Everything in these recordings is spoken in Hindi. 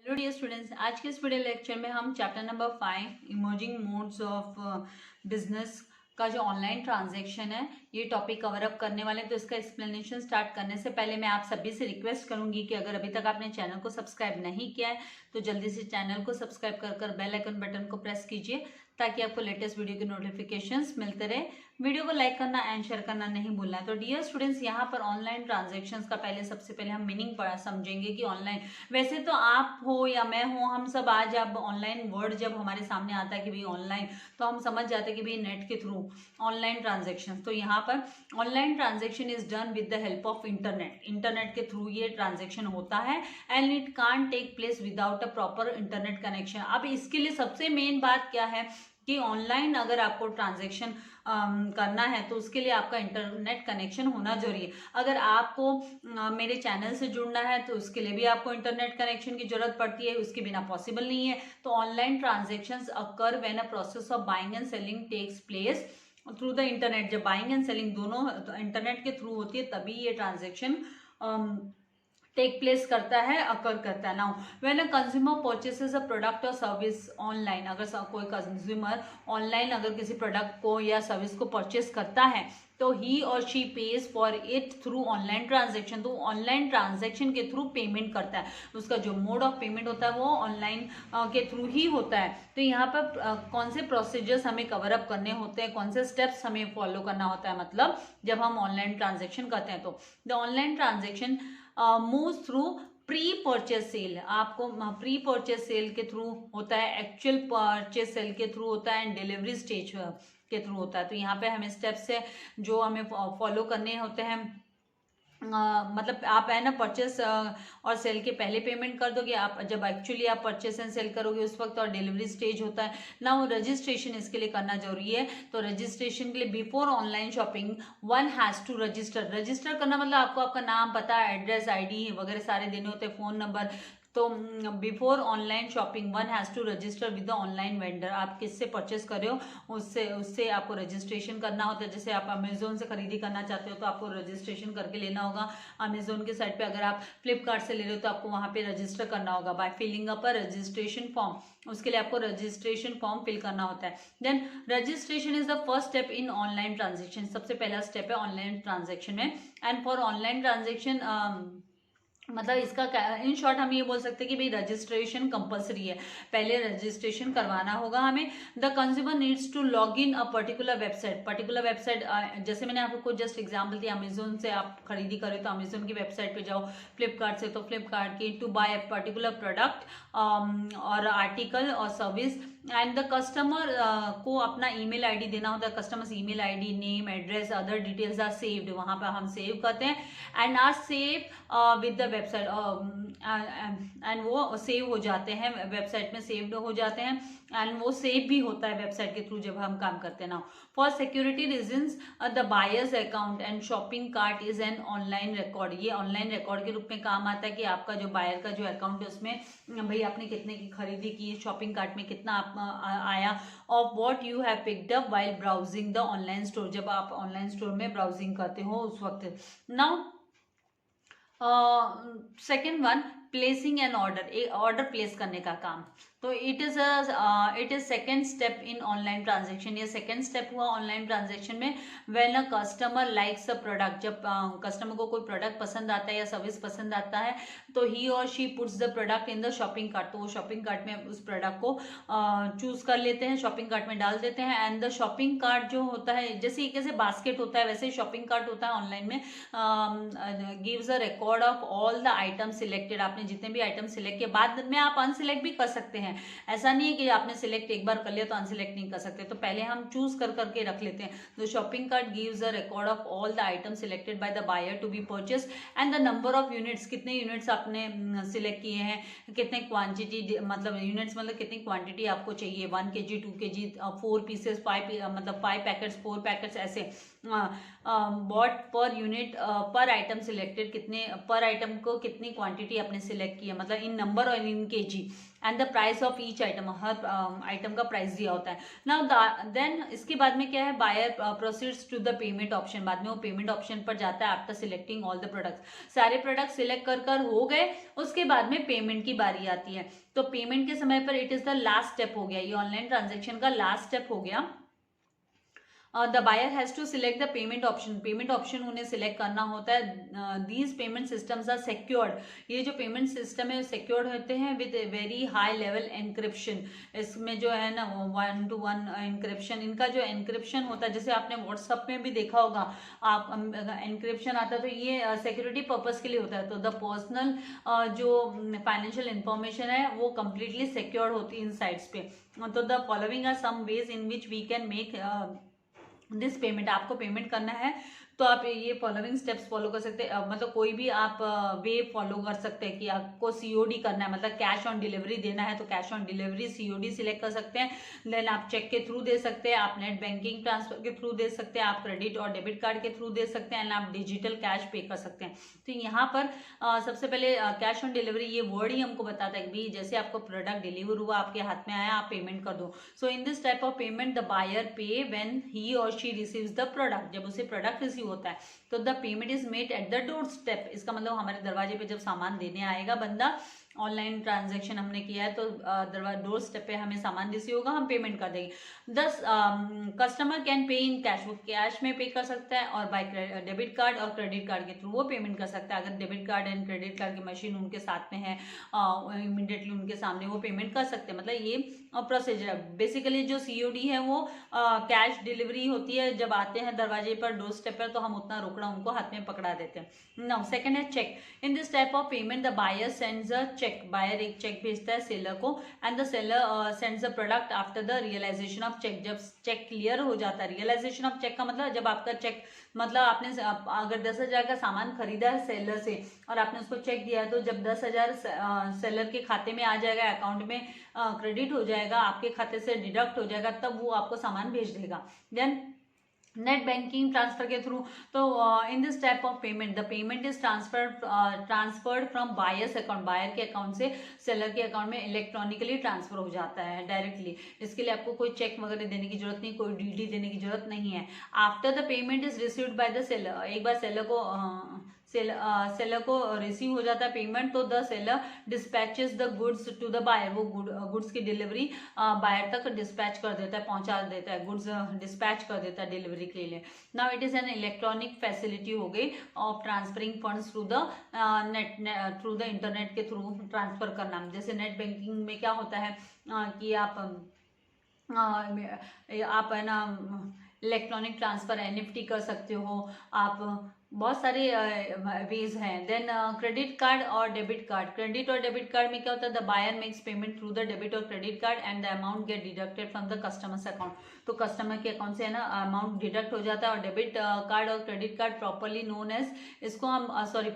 हेलो डियर स्टूडेंट्स, आज के इस वीडियो लेक्चर में हम chapter number 5 emerging modes of business का जो ऑनलाइन ट्रांजैक्शन है ये टॉपिक कवर अप करने वाले हैं। तो इसका एक्सप्लेनेशन स्टार्ट करने से पहले मैं आप सभी से रिक्वेस्ट करूंगी कि अगर अभी तक आपने चैनल को सब्सक्राइब नहीं किया है तो जल्दी से चैनल को सब्सक्राइब कर बेल आइकन बटन को प्रेस कीजिए ताकि आपको लेटेस्ट वीडियो के नोटिफिकेशंस मिलते रहे। वीडियो को लाइक करना एंड शेयर करना नहीं भूलना है। तो डियर स्टूडेंट्स, यहाँ पर ऑनलाइन ट्रांजैक्शंस का पहले सबसे पहले हम मीनिंग समझेंगे कि ऑनलाइन, वैसे तो आप हो या मैं हो, हम सब आज अब ऑनलाइन वर्ड जब हमारे सामने आता है कि भाई ऑनलाइन, तो हम समझ जाते हैं कि भाई नेट के थ्रू ऑनलाइन ट्रांजैक्शन। तो यहाँ पर online transaction is done with the help of internet. Internet के थ्रू ये ट्रांजैक्शन होता है and it can't take place without a proper internet connection. अब इसके लिए सबसे मेन बात क्या है कि ऑनलाइन अगर आपको ट्रांजैक्शन करना है तो उसके लिए आपका इंटरनेट कनेक्शन होना जरूरी है। अगर आपको मेरे चैनल से जुड़ना है तो उसके लिए भी आपको इंटरनेट कनेक्शन की जरूरत पड़ती है, उसके बिना पॉसिबल नहीं है। तो online transactions occur when a process of buying and selling takes place through the internet. जब बाइंग एंड सेलिंग दोनों तो इंटरनेट के थ्रू होती है तभी ये ट्रांजैक्शन टेक प्लेस करता है, अकर करता है। Now when a consumer purchases a product और सर्विस ऑनलाइन, अगर कोई कंज्यूमर ऑनलाइन अगर किसी प्रोडक्ट को या सर्विस को परचेस करता है तो ही और she page for it through online transaction. तो ऑनलाइन ट्रांजैक्शन के थ्रू पेमेंट करता है, उसका जो मोड ऑफ पेमेंट होता है वो ऑनलाइन के थ्रू ही होता है। तो यहाँ पर कौन से प्रोसीजर्स हमें कवर अप करने होते हैं, कौन से स्टेप्स हमें फॉलो करना होता है, मतलब जब हम ऑनलाइन ट्रांजैक्शन करते हैं तो the online transaction moves through pre purchase sale. आपको प्री परचेज सेल के थ्रू होता है, एक्चुअल परचेज सेल के थ्रू होता है एंड डिलीवरी स्टेज के थ्रू होता है। तो यहाँ पे हमें स्टेप्स है जो हमें फॉलो करने होते हैं। मतलब आप है ना परचेस और सेल के पहले पेमेंट कर दोगे, आप जब एक्चुअली आप परचेस एंड सेल करोगे उस वक्त, और डिलीवरी स्टेज होता है ना, वो रजिस्ट्रेशन इसके लिए करना जरूरी है। तो रजिस्ट्रेशन के लिए before online shopping one has to register. Register करना मतलब आपको आपका नाम, पता, एड्रेस, आईडी वगैरह सारे देने होते हैं, फोन नंबर। तो before online shopping one has to register with the online vendor. आप किससे परचेस कर रहे हो उससे उससे आपको रजिस्ट्रेशन करना होता है। जैसे आप अमेजोन से खरीदी करना चाहते हो तो आपको रजिस्ट्रेशन करके लेना होगा अमेजोन के साइट पे। अगर आप फ्लिपकार्ट से ले रहे हो तो आपको वहां पे रजिस्टर करना होगा by filling up a registration form. उसके लिए आपको रजिस्ट्रेशन फॉर्म फिल करना होता है। Then registration is the first step in online transaction. सबसे पहला स्टेप है ऑनलाइन ट्रांजेक्शन में। एंड फॉर ऑनलाइन ट्रांजेक्शन मतलब इसका इन शॉर्ट हम ये बोल सकते हैं कि भाई रजिस्ट्रेशन कंपलसरी है, पहले रजिस्ट्रेशन करवाना होगा हमें। The consumer needs to log in a particular website. जैसे मैंने आपको जस्ट एग्जांपल दिया, अमेजोन से आप खरीदी करें तो अमेजोन की वेबसाइट पे जाओ, फ्लिपकार्ट से तो फ्लिपकार्ट की, to buy a particular product और आर्टिकल और सर्विस। एंड द कस्टमर को अपना ईमेल आईडी देना होता है। Customers email ID, name, address, other details are saved, वहां पर हम सेव करते हैं and are save with the website. And वो सेव हो जाते हैं, वेबसाइट में सेव्ड हो जाते हैं एंड वो सेव भी होता है वेबसाइट के थ्रू जब हम काम करते हैं ना। For security reasons the buyers account and shopping cart is an online record. ये ऑनलाइन रिकॉर्ड के रूप में काम आता है कि आपका जो बायर का जो अकाउंट है उसमें भाई आपने कितने की खरीदी की, शॉपिंग कार्ट में कितना आया, of what you have picked up while browsing the online store. जब आप ऑनलाइन स्टोर में ब्राउजिंग करते हो उस वक्त। Now second one, placing an order, एक ऑर्डर प्लेस करने का काम। तो it is second step in online transaction. ये सेकेंड स्टेप हुआ ऑनलाइन ट्रांजेक्शन में। When a customer likes a product, जब कस्टमर को कोई प्रोडक्ट पसंद आता है या सर्विस पसंद आता है तो ही और she puts the product in the shopping cart. तो वो शॉपिंग कार्ट में उस प्रोडक्ट को चूज कर लेते हैं, शॉपिंग कार्ट में डाल देते हैं। एंड द शॉपिंग कार्ट जो होता है, जैसे कैसे बास्केट होता है वैसे ही शॉपिंग कार्ट होता है ऑनलाइन में, gives a record of all the item selected. आपने जितने भी आइटम सिलेक्ट किए, बाद में आप अनसिलेक्ट भी कर सकते हैं। ऐसा नहीं है कि आपने सिलेक्ट एक बार कर लिया तो अनसिलेक्ट नहीं कर सकते। तो पहले हम चूज कर करके रख लेते हैं। The shopping cart gives a record of all the item selected by the buyer to be purchase and the number of units, कितने यूनिट्स आपने सिलेक्ट किए हैं, कितने क्वांटिटी, मतलब यूनिट्स मतलब कितनी क्वांटिटी आपको चाहिए, 1 kg, 2 kg, 4 पीसेस, 5 मतलब 5 पैकेट्स, 4 पैकेट्स, ऐसे बॉट पर यूनिट पर आइटम सिलेक्टेड, कितने पर आइटम को कितनी क्वांटिटी आपने सिलेक्ट किया, मतलब इन नंबर और इन KG, and the price of each item, हर आइटम का प्राइस दिया होता है। नाउ देन इसके बाद में क्या है, buyer proceeds to the payment option, बाद में वो पेमेंट ऑप्शन पर जाता है after selecting all the products. सारे प्रोडक्ट सिलेक्ट कर हो गए, उसके बाद में पेमेंट की बारी आती है। तो पेमेंट के समय पर it is the last step हो गया, ये ऑनलाइन ट्रांजेक्शन का लास्ट स्टेप हो गया। The buyer has to select the payment option, payment option उन्हें सिलेक्ट करना होता है। These payment systems are secured, ये जो पेमेंट सिस्टम है सिक्योर्ड होते हैं with very high level encryption. इसमें जो है ना 1-to-1 एनक्रिप्शन, इनका जो एनक्रिप्शन होता है, जैसे आपने व्हाट्सएप में भी देखा होगा, आप एनक्रिप्शन आता है तो ये सिक्योरिटी पर्पज के लिए होता है। तो द पर्सनल जो फाइनेंशियल इंफॉर्मेशन है वो कंप्लीटली सिक्योर्ड होती है इन साइट्स पे। तो the following are some ways in which we can make this payment, आपको पेमेंट करना है तो आप ये फॉलोइंग स्टेप्स फॉलो कर सकते हैं, मतलब कोई भी आप वे फॉलो कर सकते हैं कि आपको सीओडी करना है, मतलब कैश ऑन डिलीवरी देना है तो cash on delivery COD select कर सकते हैं। देन आप चेक के थ्रू दे सकते हैं, आप नेट बैंकिंग ट्रांसफर के थ्रू दे सकते हैं, आप क्रेडिट और डेबिट कार्ड के थ्रू दे सकते हैं, एंड आप डिजिटल कैश पे कर सकते हैं। तो यहाँ पर सबसे पहले कैश ऑन डिलीवरी ये वर्ड ही हमको बताता है कि जैसे आपको प्रोडक्ट डिलीवर हुआ, आपके हाथ में आया, आप पेमेंट कर दो। So in this type of payment the buyer pay when he और शी रिसीव्स द प्रोडक्ट, जब उसे प्रोडक्ट रिसीव होता है तो the payment is made at the door step. इसका मतलब हमारे दरवाजे पे जब सामान देने आएगा बंदा, ऑनलाइन ट्रांजैक्शन हमने किया है तो डोर स्टेप पे हमें सामान रिसीव होगा, हम पेमेंट कर देंगे। दस customer can pay in cash, वो कैश में पे कर सकता है और बाय डेबिट कार्ड और क्रेडिट कार्ड के थ्रू वो पेमेंट कर सकता है। अगर debit card and credit card की मशीन उनके साथ में है, इमीडिएटली उनके सामने वो पेमेंट कर सकते हैं। मतलब ये प्रोसीजर है। बेसिकली जो सीओडी है वो कैश डिलीवरी होती है, जब आते हैं दरवाजे पर डोर स्टेप पर तो हम उतना रोकड़ा उनको हाथ में पकड़ा देते हैं। नाउ सेकंड है cheque. In this type of payment the buyer sends a cheque, buyer एक चेक भेजता है सेलर को, and the seller sends the product after the realisation of cheque. जब चेक क्लियर हो जाता है, रियलाइजेशन ऑफ चेक का मतलब जब आपका चेक, मतलब आपने अगर 10,000 का सामान खरीदा है सेलर से और आपने उसको चेक दिया है, तो जब 10,000 सेलर के खाते में आ जाएगा, अकाउंट में क्रेडिट हो जाएगा, आपके खाते से डिडक्ट हो जाएगा, तब वो आपको सामान भेज देगा। देन नेट बैंकिंग ट्रांसफर के थ्रू, तो in this type of payment the payment is transferred from buyer's account, buyer के अकाउंट से सेलर के अकाउंट में इलेक्ट्रॉनिकली ट्रांसफर हो जाता है डायरेक्टली। इसके लिए आपको कोई चेक वगैरह देने की जरूरत नहीं, कोई डीडी देने की जरूरत नहीं है। After the payment is received by the seller, एक बार सेलर को रिसीव हो जाता है पेमेंट, तो the seller dispatches the goods to the buyer, वो गुड्स की डिलीवरी बायर तक डिस्पैच कर देता है, पहुंचा देता है, गुड्स डिस्पैच कर देता है डिलीवरी के लिए। Now it is an electronic facility हो गई of transferring funds through the net, through the internet के थ्रू ट्रांसफर करना। जैसे नेट बैंकिंग में क्या होता है कि आप है ना इलेक्ट्रॉनिक ट्रांसफर एनईएफटी कर सकते हो, आप बहुत सारे वेज हैं। देन क्रेडिट कार्ड और डेबिट कार्ड, क्रेडिट और डेबिट कार्ड में क्या होता है, the buyer makes payment through the debit और credit card and the amount get deducted from the customers account. तो कस्टमर के अकाउंट से है ना अमाउंट डिडक्ट हो जाता है। और डेबिट कार्ड और credit card properly known as, इसको हम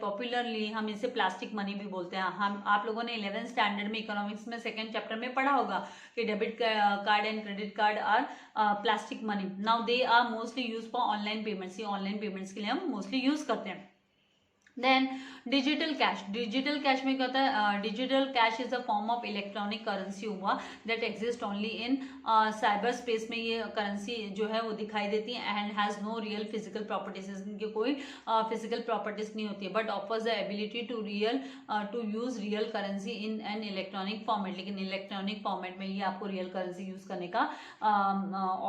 पॉपुलरली हम इसे प्लास्टिक मनी भी बोलते हैं। हम आप लोगों ने 11th स्टैंडर्ड में इकोनॉमिक्स में सेकेंड चैप्टर में पढ़ा होगा कि debit card and credit card are plastic money. Now they are mostly use for online payments, ये ऑनलाइन पेमेंट्स के लिए हम मोस्टली यूज करते हैं। Then digital cash, digital cash में क्या होता है, digital cash is a form of electronic currency हुआ that exist only in cyber space में। ये करेंसी जो है वो दिखाई देती है and has no real physical properties, इनकी कोई फिजिकल प्रॉपर्टीज नहीं होती है, but offers the ability to use real currency in an electronic format. लेकिन इलेक्ट्रॉनिक फॉर्मेट में ये आपको रियल करेंसी यूज करने का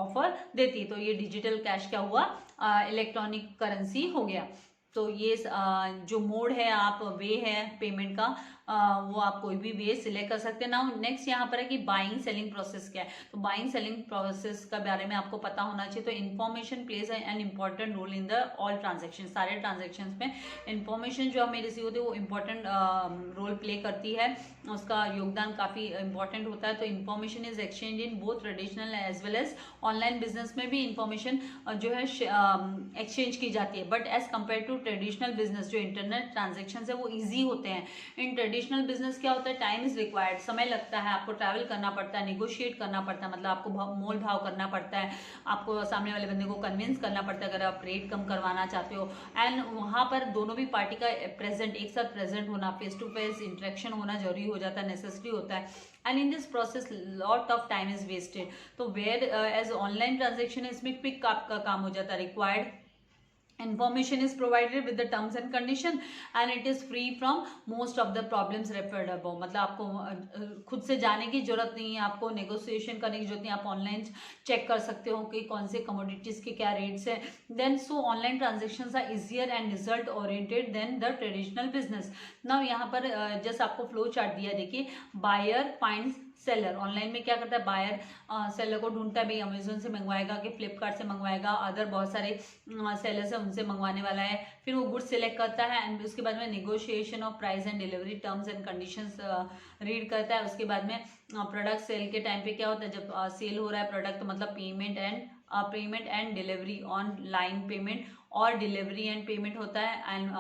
ऑफर देती है। तो ये डिजिटल कैश क्या हुआ, इलेक्ट्रॉनिक करेंसी हो गया। तो ये जो मोड है, आप वे है पेमेंट का, वो आप कोई भी वे सिलेक्ट कर सकते हैं। नाउ नेक्स्ट यहाँ पर है कि बाइंग सेलिंग प्रोसेस क्या है। तो बाइंग सेलिंग प्रोसेस का बारे में आपको पता होना चाहिए। तो information plays an important role in the all transaction, सारे ट्रांजेक्शन में इन्फॉर्मेशन जो हमें रिसीव होती है वो इंपॉर्टेंट रोल प्ले करती है, उसका योगदान काफ़ी इंपॉर्टेंट होता है। तो information is exchange in both traditional as well as online business में भी इन्फॉर्मेशन जो है एक्सचेंज की जाती है। But as compare to traditional business, जो इंटरनेट ट्रांजेक्शन है वो ईजी होते हैं। इन ट्रेडिशनल बिजनेस क्या होता है, टाइम इज रिक्वायर्ड, समय लगता है, आपको ट्रैवल करना पड़ता है, नेगोशिएट करना पड़ता है, मतलब आपको मोल भाव करना पड़ता है, आपको सामने वाले बंदे को कन्विंस करना पड़ता है अगर आप रेट कम करवाना चाहते हो। एंड वहाँ पर दोनों भी पार्टी का प्रेजेंट, एक साथ प्रेजेंट होना, फेस टू फेस इंटरेक्शन होना जरूरी हो जाता है, नेसेसरी होता है। And in this process lot of time is wasted. तो वेयर एज ऑनलाइन ट्रांजेक्शन है, इसमें क्विक आपका काम हो जाता है, required information is provided with the terms and condition and it is free from most of the problems referred above। मतलब आपको खुद से जाने की जरूरत नहीं है, आपको नेगोशिएशन करने की जरूरत नहीं है, आप ऑनलाइन चेक कर सकते हो कि कौन से कमोडिटीज के क्या रेट्स है। Then so online transactions are easier and result oriented than the traditional business. Now यहाँ पर जस्ट आपको फ्लो चार्ट दिया, देखिए बायर फाइंड्स सेलर। ऑनलाइन में क्या करता है, बायर सेलर को ढूंढता है, भाई अमेजोन से मंगवाएगा कि फ्लिपकार्ट से मंगवाएगा, अदर बहुत सारे सेलर्स है उनसे मंगवाने वाला है। फिर वो गुड्स सिलेक्ट करता है एंड उसके बाद में negotiation of price and delivery terms and conditions read करता है। उसके बाद में प्रोडक्ट सेल के टाइम पे क्या होता है, जब सेल हो रहा है प्रोडक्ट, तो मतलब payment and delivery, online payment और डिलीवरी एंड पेमेंट होता है। एंड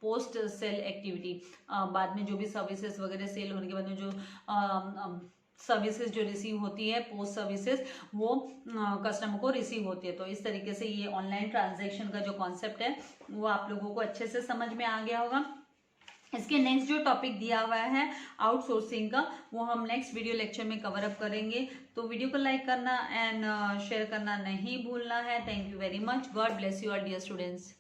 पोस्ट सेल एक्टिविटी, बाद में जो भी सर्विसेज वगैरह सेल होने के बाद में जो सर्विसेज जो रिसीव होती है, पोस्ट सर्विसेज, वो कस्टमर को रिसीव होती है। तो इस तरीके से ये ऑनलाइन ट्रांजैक्शन का जो कॉन्सेप्ट है वो आप लोगों को अच्छे से समझ में आ गया होगा। इसके नेक्स्ट जो टॉपिक दिया हुआ है आउटसोर्सिंग का, वो हम नेक्स्ट वीडियो लेक्चर में कवर अप करेंगे। तो वीडियो को लाइक करना एंड शेयर करना नहीं भूलना है। Thank you very much. God bless you all dear students.